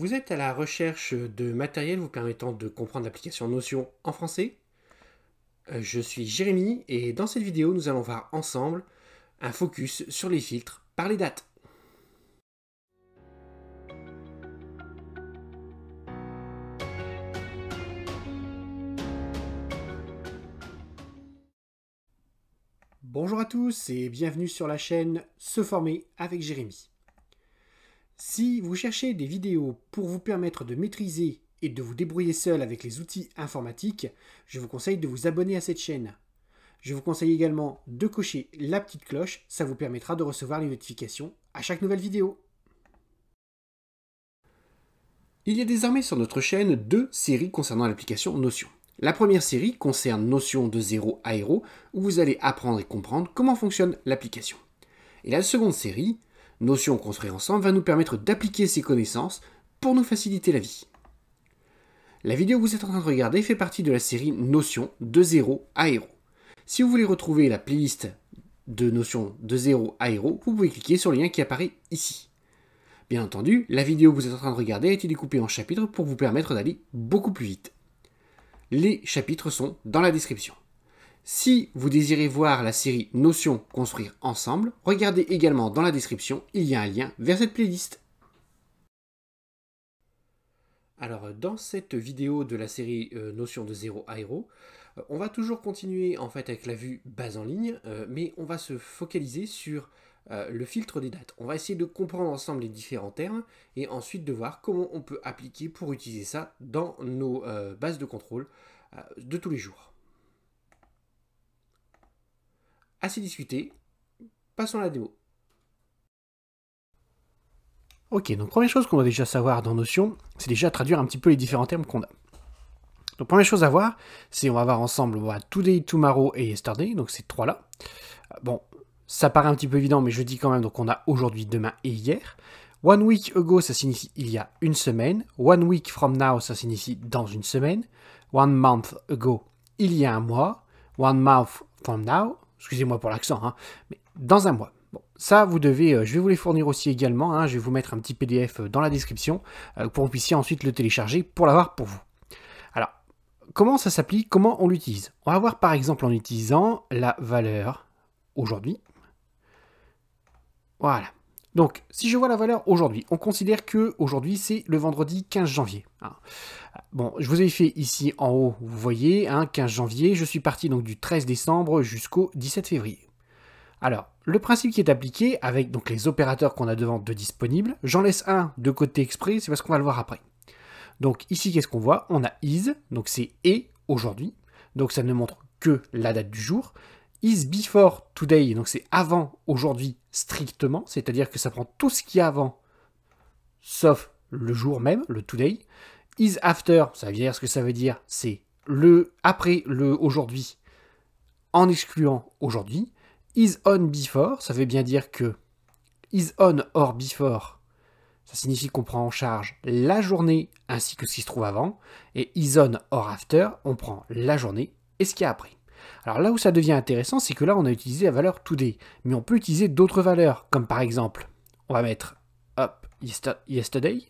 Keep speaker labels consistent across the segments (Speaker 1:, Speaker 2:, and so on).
Speaker 1: Vous êtes à la recherche de matériel vous permettant de comprendre l'application Notion en français? Je suis Jérémy et dans cette vidéo, nous allons voir ensemble un focus sur les filtres par les dates. Bonjour à tous et bienvenue sur la chaîne Se former avec Jérémy. Si vous cherchez des vidéos pour vous permettre de maîtriser et de vous débrouiller seul avec les outils informatiques, je vous conseille de vous abonner à cette chaîne. Je vous conseille également de cocher la petite cloche, ça vous permettra de recevoir les notifications à chaque nouvelle vidéo. Il y a désormais sur notre chaîne deux séries concernant l'application Notion. La première série concerne Notion de 0 à Hero, où vous allez apprendre et comprendre comment fonctionne l'application. Et la seconde série, Notion construire ensemble, va nous permettre d'appliquer ces connaissances pour nous faciliter la vie. La vidéo que vous êtes en train de regarder fait partie de la série Notion de 0 à Hero. Si vous voulez retrouver la playlist de Notion de 0 à Hero, vous pouvez cliquer sur le lien qui apparaît ici. Bien entendu, la vidéo que vous êtes en train de regarder a été découpée en chapitres pour vous permettre d'aller beaucoup plus vite. Les chapitres sont dans la description. Si vous désirez voir la série Notion construire ensemble, regardez également dans la description, il y a un lien vers cette playlist. Alors dans cette vidéo de la série Notion de 0 à Hero, on va toujours continuer en fait avec la vue base en ligne, mais on va se focaliser sur le filtre des dates. On va essayer de comprendre ensemble les différents termes et ensuite de voir comment on peut appliquer pour utiliser ça dans nos bases de contrôle de tous les jours. Assez discuté, passons à la démo. Ok, donc première chose qu'on doit déjà savoir dans Notion, c'est déjà traduire un petit peu les différents termes qu'on a. Donc première chose à voir, c'est on va voir ensemble today, tomorrow et yesterday, donc ces trois-là. Bon, ça paraît un petit peu évident, mais je dis quand même, donc on a aujourd'hui, demain et hier. 1 week ago, ça signifie il y a une semaine. 1 week from now, ça signifie dans une semaine. 1 month ago, il y a un mois. 1 month from now, excusez-moi pour l'accent, hein, mais dans un mois. Bon, ça, vous devez, je vais vous les fournir aussi également, hein, je vais vous mettre un petit PDF dans la description pour que vous puissiez ensuite le télécharger pour l'avoir pour vous. Alors, comment ça s'applique, comment on l'utilise? On va voir par exemple en utilisant la valeur aujourd'hui. Voilà. Donc, si je vois la valeur aujourd'hui, on considère que aujourd'hui c'est le vendredi 15 janvier. Hein. Bon, je vous ai fait ici en haut, vous voyez, hein, 15 janvier, je suis parti donc du 13 décembre jusqu'au 17 février. Alors, le principe qui est appliqué avec donc les opérateurs qu'on a devant de disponibles, j'en laisse un de côté exprès, c'est parce qu'on va le voir après. Donc ici, qu'est-ce qu'on voit? On a is, donc c'est et aujourd'hui, donc ça ne montre que la date du jour. Is before today, donc c'est avant aujourd'hui strictement, c'est-à-dire que ça prend tout ce qu'il y a avant, sauf le jour même, le today. Is after, ça veut dire ce que ça veut dire, c'est le après le aujourd'hui, en excluant aujourd'hui. Is on before, ça veut bien dire que is on or before, ça signifie qu'on prend en charge la journée ainsi que ce qui se trouve avant. Et is on or after, on prend la journée et ce qu'il y a après. Alors là où ça devient intéressant, c'est que là on a utilisé la valeur today, mais on peut utiliser d'autres valeurs, comme par exemple, on va mettre hop, yesterday,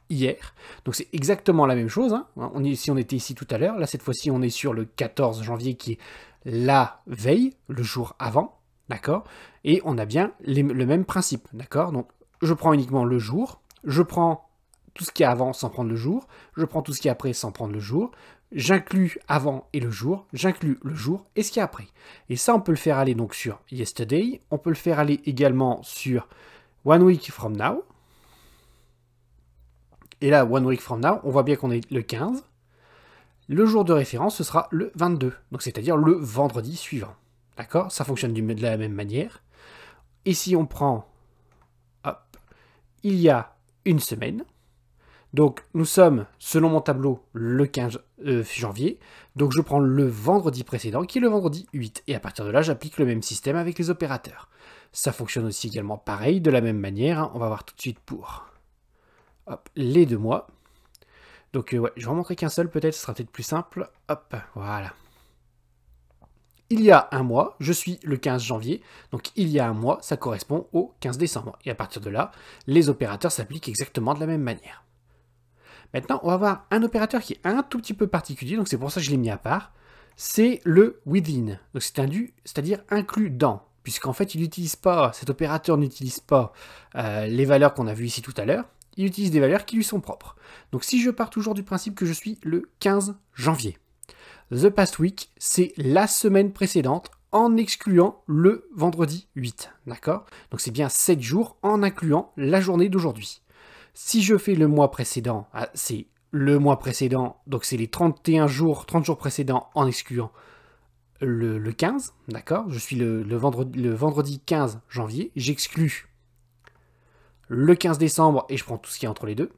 Speaker 1: hier, donc c'est exactement la même chose, hein. Si on était ici tout à l'heure, là cette fois-ci on est sur le 14 janvier qui est la veille, le jour avant, d'accord, et on a bien le même principe, d'accord, donc je prends uniquement le jour, je prends tout ce qui est avant sans prendre le jour, je prends tout ce qui est après sans prendre le jour, j'inclus avant et le jour, j'inclus le jour et ce qu'il y a après. Et ça, on peut le faire aller donc sur yesterday, on peut le faire aller également sur 1 week from now. Et là, 1 week from now, on voit bien qu'on est le 15. Le jour de référence, ce sera le 22, donc c'est-à-dire le vendredi suivant. D'accord? Ça fonctionne de la même manière. Et si on prend, hop, il y a une semaine, donc nous sommes, selon mon tableau, le 15 janvier, donc je prends le vendredi précédent, qui est le vendredi 8, et à partir de là, j'applique le même système avec les opérateurs. Ça fonctionne aussi également pareil, de la même manière, hein. On va voir tout de suite pour hop, les 2 mois. Donc ouais, je vais en montrer qu'un seul peut-être, ce sera peut-être plus simple. Hop, voilà. Il y a un mois, je suis le 15 janvier, donc il y a un mois, ça correspond au 15 décembre. Et à partir de là, les opérateurs s'appliquent exactement de la même manière. Maintenant, on va avoir un opérateur qui est un tout petit peu particulier, donc c'est pour ça que je l'ai mis à part. C'est le within, donc c'est-à-dire inclus dans, puisqu'en fait, cet opérateur n'utilise pas les valeurs qu'on a vues ici tout à l'heure, il utilise des valeurs qui lui sont propres. Donc si je pars toujours du principe que je suis le 15 janvier, the past week, c'est la semaine précédente en excluant le vendredi 8, d'accord? Donc c'est bien 7 jours en incluant la journée d'aujourd'hui. Si je fais le mois précédent, c'est le mois précédent, donc c'est les 30 jours précédents en excluant le 15, d'accord? Je suis le vendredi 15 janvier, j'exclus le 15 décembre et je prends tout ce qui est entre les deux.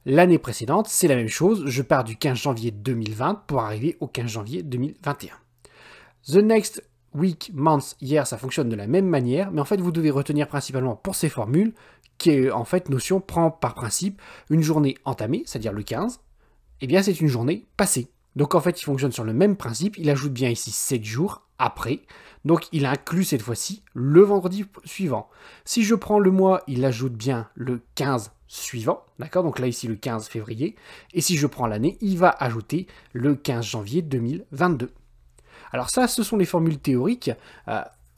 Speaker 1: L'année précédente, c'est la même chose, je pars du 15 janvier 2020 pour arriver au 15 janvier 2021. The next week, month, year, ça fonctionne de la même manière, mais en fait vous devez retenir principalement pour ces formules qui est en fait notion prend par principe une journée entamée, c'est-à-dire le 15, eh bien c'est une journée passée. Donc en fait il fonctionne sur le même principe, il ajoute bien ici 7 jours après, donc il inclut cette fois-ci le vendredi suivant. Si je prends le mois, il ajoute bien le 15 suivant, d'accord? Donc là ici le 15 février, et si je prends l'année, il va ajouter le 15 janvier 2022. Alors ça, ce sont les formules théoriques.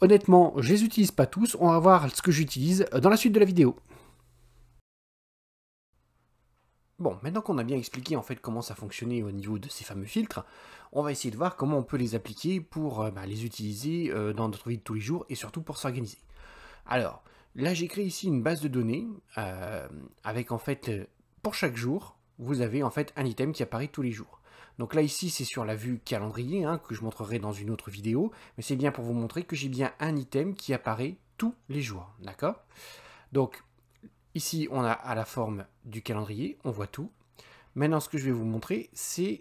Speaker 1: Honnêtement, je les utilise pas tous, on va voir ce que j'utilise dans la suite de la vidéo. Bon, maintenant qu'on a bien expliqué en fait comment ça fonctionnait au niveau de ces fameux filtres, on va essayer de voir comment on peut les appliquer pour les utiliser dans notre vie de tous les jours et surtout pour s'organiser. Alors, là j'ai créé ici une base de données avec en fait, pour chaque jour, vous avez en fait un item qui apparaît tous les jours. Donc là ici c'est sur la vue calendrier que je montrerai dans une autre vidéo, mais c'est bien pour vous montrer que j'ai bien un item qui apparaît tous les jours, d'accord? Donc ici on a à la forme du calendrier, on voit tout. Maintenant ce que je vais vous montrer c'est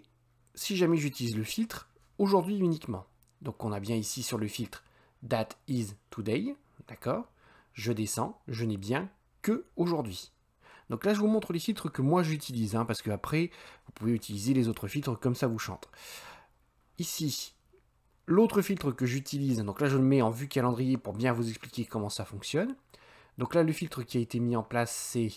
Speaker 1: si jamais j'utilise le filtre aujourd'hui uniquement. Donc on a bien ici sur le filtre That is today, d'accord? Je descends, je n'ai bien que aujourd'hui. Donc là, je vous montre les filtres que moi j'utilise, parce que après, vous pouvez utiliser les autres filtres comme ça vous chante. Ici, l'autre filtre que j'utilise, donc là je le mets en vue calendrier pour bien vous expliquer comment ça fonctionne. Donc là, le filtre qui a été mis en place, c'est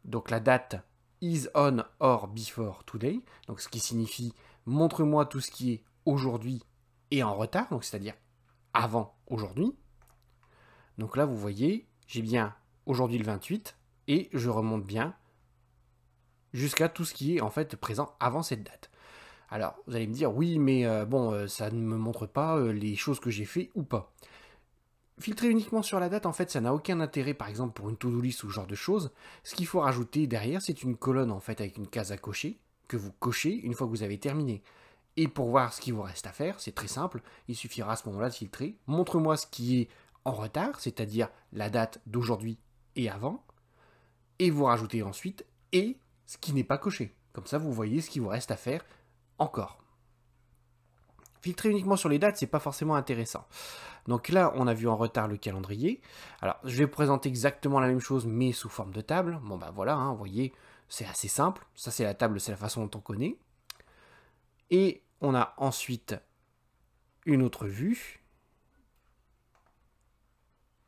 Speaker 1: donc la date is on or before today, donc ce qui signifie montre-moi tout ce qui est aujourd'hui et en retard, donc c'est-à-dire avant aujourd'hui. Donc là, vous voyez, j'ai bien aujourd'hui le 28, et je remonte bien jusqu'à tout ce qui est en fait présent avant cette date. Alors, vous allez me dire, oui, mais ça ne me montre pas les choses que j'ai fait ou pas. Filtrer uniquement sur la date, en fait, ça n'a aucun intérêt, par exemple, pour une to-do list ou ce genre de choses. Ce qu'il faut rajouter derrière, c'est une colonne, en fait, avec une case à cocher, que vous cochez une fois que vous avez terminé. Et pour voir ce qu'il vous reste à faire, c'est très simple, il suffira à ce moment-là de filtrer. Montre-moi ce qui est en retard, c'est-à-dire la date d'aujourd'hui et avant, et vous rajoutez ensuite et ce qui n'est pas coché. Comme ça, vous voyez ce qu'il vous reste à faire encore. Filtrer uniquement sur les dates, c'est pas forcément intéressant. Donc là, on a vu en retard le calendrier. Alors, je vais vous présenter exactement la même chose, mais sous forme de table. Bon, ben voilà, vous voyez, c'est assez simple. Ça, c'est la table, c'est la façon dont on connaît. Et on a ensuite une autre vue.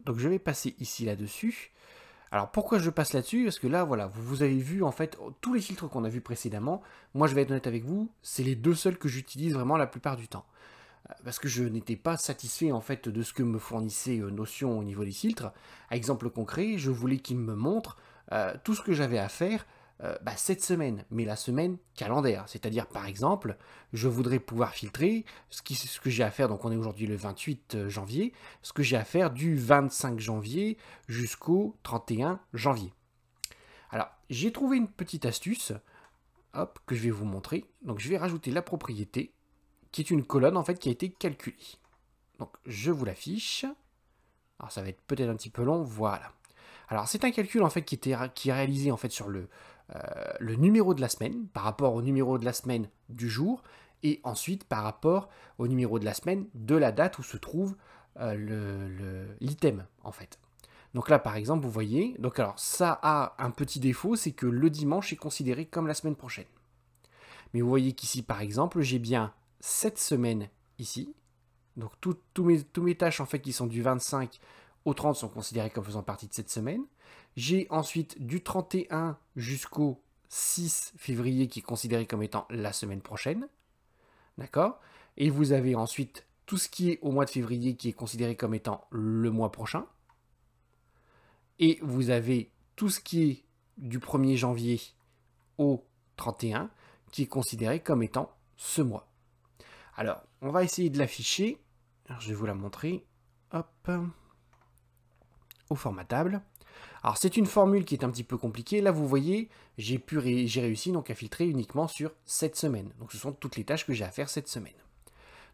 Speaker 1: Donc, je vais passer ici là-dessus. Alors pourquoi je passe là-dessus? Parce que là, voilà, vous avez vu en fait tous les filtres qu'on a vus précédemment. Moi, je vais être honnête avec vous, c'est les deux seuls que j'utilise vraiment la plupart du temps. Parce que je n'étais pas satisfait en fait de ce que me fournissait Notion au niveau des filtres. À exemple concret, je voulais qu'il me montre tout ce que j'avais à faire cette semaine, mais la semaine calendaire. C'est-à-dire, par exemple, je voudrais pouvoir filtrer ce que j'ai à faire, donc on est aujourd'hui le 28 janvier, ce que j'ai à faire du 25 janvier jusqu'au 31 janvier. Alors, j'ai trouvé une petite astuce, hop, que je vais vous montrer. Donc, je vais rajouter la propriété, qui est une colonne, en fait, qui a été calculée. Donc, je vous l'affiche. Alors, ça va être peut-être un petit peu long, voilà. Alors, c'est un calcul, en fait, qui est réalisé, en fait, sur le numéro de la semaine, par rapport au numéro de la semaine du jour, et ensuite par rapport au numéro de la semaine de la date où se trouve l'item, en fait. Donc là, par exemple, vous voyez, donc alors ça a un petit défaut, c'est que le dimanche est considéré comme la semaine prochaine. Mais vous voyez qu'ici, par exemple, j'ai bien cette semaine ici, donc tous mes tâches, en fait, qui sont du 25 au 30 sont considérées comme faisant partie de cette semaine. J'ai ensuite du 31 jusqu'au 6 février qui est considéré comme étant la semaine prochaine. D'accord? Et vous avez ensuite tout ce qui est au mois de février qui est considéré comme étant le mois prochain. Et vous avez tout ce qui est du 1er janvier au 31 qui est considéré comme étant ce mois. Alors, on va essayer de l'afficher. Alors, je vais vous la montrer. Hop. Au format table. Alors, c'est une formule qui est un petit peu compliquée. Là, vous voyez, j'ai réussi donc à filtrer uniquement sur cette semaine. Donc, ce sont toutes les tâches que j'ai à faire cette semaine.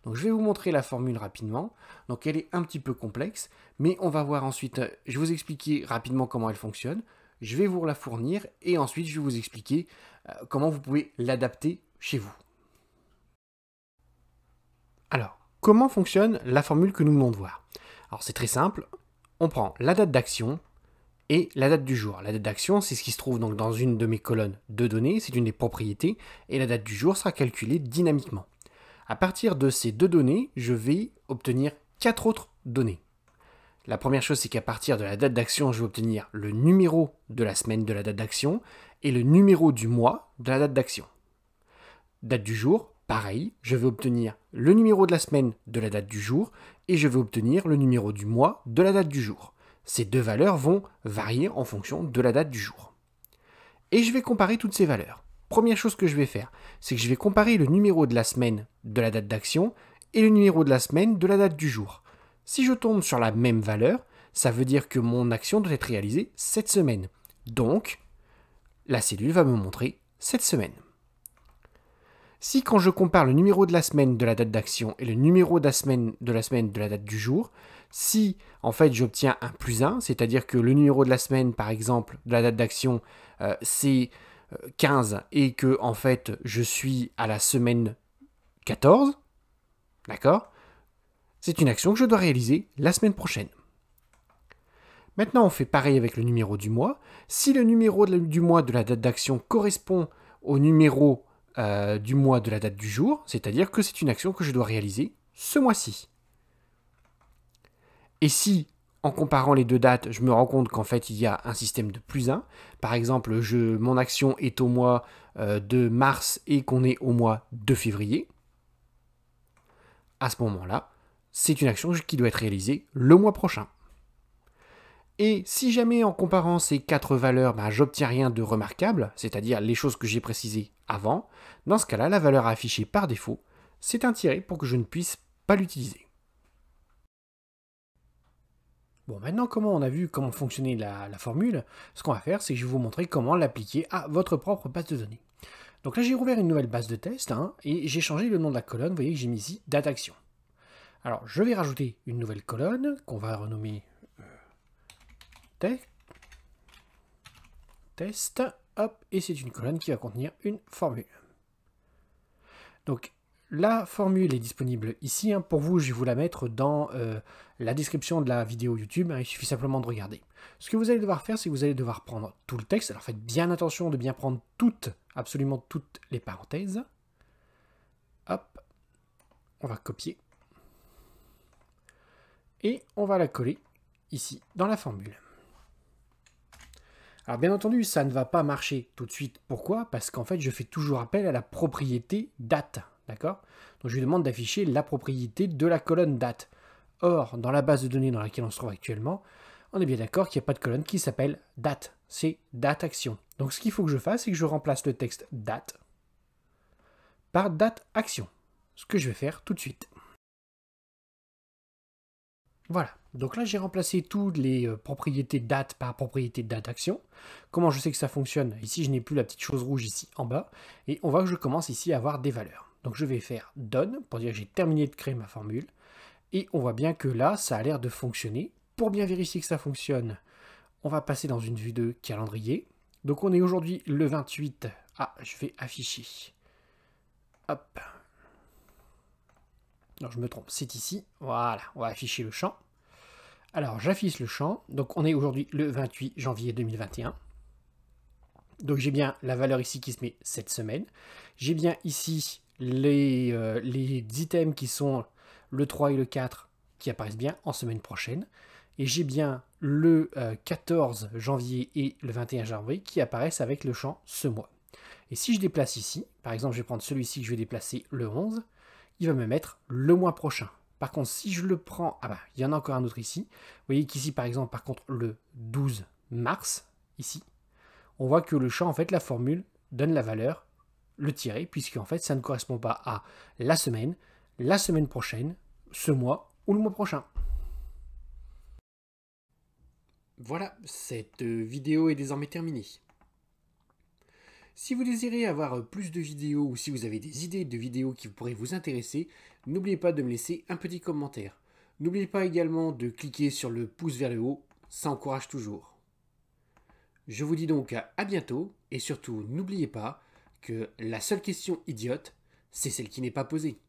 Speaker 1: Donc, je vais vous montrer la formule rapidement. Donc, elle est un petit peu complexe, mais on va voir ensuite, je vais vous expliquer rapidement comment elle fonctionne. Je vais vous la fournir et ensuite, je vais vous expliquer comment vous pouvez l'adapter chez vous. Alors, comment fonctionne la formule que nous venons de voir? Alors, c'est très simple. On prend la date d'action et la date du jour. La date d'action, c'est ce qui se trouve donc dans une de mes colonnes de données, c'est une des propriétés, et la date du jour sera calculée dynamiquement. À partir de ces deux données, je vais obtenir 4 autres données. La première chose, c'est qu'à partir de la date d'action, je vais obtenir le numéro de la semaine de la date d'action et le numéro du mois de la date d'action. Date du jour, pareil, je vais obtenir le numéro de la semaine de la date du jour et je vais obtenir le numéro du mois de la date du jour. Ces deux valeurs vont varier en fonction de la date du jour. Et je vais comparer toutes ces valeurs. Première chose que je vais faire, c'est que je vais comparer le numéro de la semaine de la date d'action et le numéro de la semaine de la date du jour. Si je tombe sur la même valeur, ça veut dire que mon action doit être réalisée cette semaine. Donc, la cellule va me montrer cette semaine. Si quand je compare le numéro de la semaine de la date d'action et le numéro de la semaine de la date du jour, si en fait j'obtiens un plus 1, c'est-à-dire que le numéro de la semaine par exemple de la date d'action c'est 15 et que en fait je suis à la semaine 14, d'accord? C'est une action que je dois réaliser la semaine prochaine. Maintenant on fait pareil avec le numéro du mois. Si le numéro du mois de la date d'action correspond au numéro du mois de la date du jour, c'est-à-dire que c'est une action que je dois réaliser ce mois-ci. Et si, en comparant les deux dates, je me rends compte qu'en fait il y a un système de plus 1, par exemple mon action est au mois de mars et qu'on est au mois de février, à ce moment-là, c'est une action qui doit être réalisée le mois prochain. Et si jamais en comparant ces 4 valeurs, j'obtiens rien de remarquable, c'est-à-dire les choses que j'ai précisées avant, dans ce cas-là, la valeur affichée par défaut, c'est un tiret pour que je ne puisse pas l'utiliser. Bon, maintenant comment on a vu comment fonctionnait la formule, ce qu'on va faire, c'est que je vais vous montrer comment l'appliquer à votre propre base de données. Donc là, j'ai rouvert une nouvelle base de test, et j'ai changé le nom de la colonne, vous voyez que j'ai mis ici date action. Alors, je vais rajouter une nouvelle colonne, qu'on va renommer test, hop, et c'est une colonne qui va contenir une formule. Donc, la formule est disponible ici. Pour vous, je vais vous la mettre dans la description de la vidéo YouTube. Il suffit simplement de regarder. Ce que vous allez devoir faire, c'est que vous allez devoir prendre tout le texte. Alors, faites bien attention de bien prendre absolument toutes les parenthèses. Hop, on va copier. Et on va la coller ici, dans la formule. Alors bien entendu, ça ne va pas marcher tout de suite. Pourquoi? Parce qu'en fait, je fais toujours appel à la propriété date. D'accord? Donc je lui demande d'afficher la propriété de la colonne date. Or, dans la base de données dans laquelle on se trouve actuellement, on est bien d'accord qu'il n'y a pas de colonne qui s'appelle date. C'est date action. Donc ce qu'il faut que je fasse, c'est que je remplace le texte date par date action. Ce que je vais faire tout de suite. Voilà, donc là j'ai remplacé toutes les propriétés date par propriété date action. Comment je sais que ça fonctionne? Ici je n'ai plus la petite chose rouge ici en bas, et on voit que je commence ici à avoir des valeurs. Donc je vais faire done pour dire que j'ai terminé de créer ma formule, et on voit bien que là ça a l'air de fonctionner. Pour bien vérifier que ça fonctionne, on va passer dans une vue de calendrier. Donc on est aujourd'hui le 28, je vais afficher, hop. Non, je me trompe, c'est ici. Voilà, on va afficher le champ. Alors, j'affiche le champ. Donc, on est aujourd'hui le 28 janvier 2021. Donc, j'ai bien la valeur ici qui se met cette semaine. J'ai bien ici les items qui sont le 3 et le 4 qui apparaissent bien en semaine prochaine. Et j'ai bien le 14 janvier et le 21 janvier qui apparaissent avec le champ ce mois. Et si je déplace ici, par exemple je vais prendre celui-ci que je vais déplacer le 11, il va me mettre le mois prochain. Par contre, si je le prends, ah bah, il y en a encore un autre ici. Vous voyez qu'ici, par exemple, par contre, le 12 mars, ici, on voit que le champ, en fait, la formule donne la valeur, le tiré, puisque en fait, ça ne correspond pas à la semaine prochaine, ce mois ou le mois prochain. Voilà, cette vidéo est désormais terminée. Si vous désirez avoir plus de vidéos ou si vous avez des idées de vidéos qui pourraient vous intéresser, n'oubliez pas de me laisser un petit commentaire. N'oubliez pas également de cliquer sur le pouce vers le haut, ça encourage toujours. Je vous dis donc à bientôt et surtout n'oubliez pas que la seule question idiote, c'est celle qui n'est pas posée.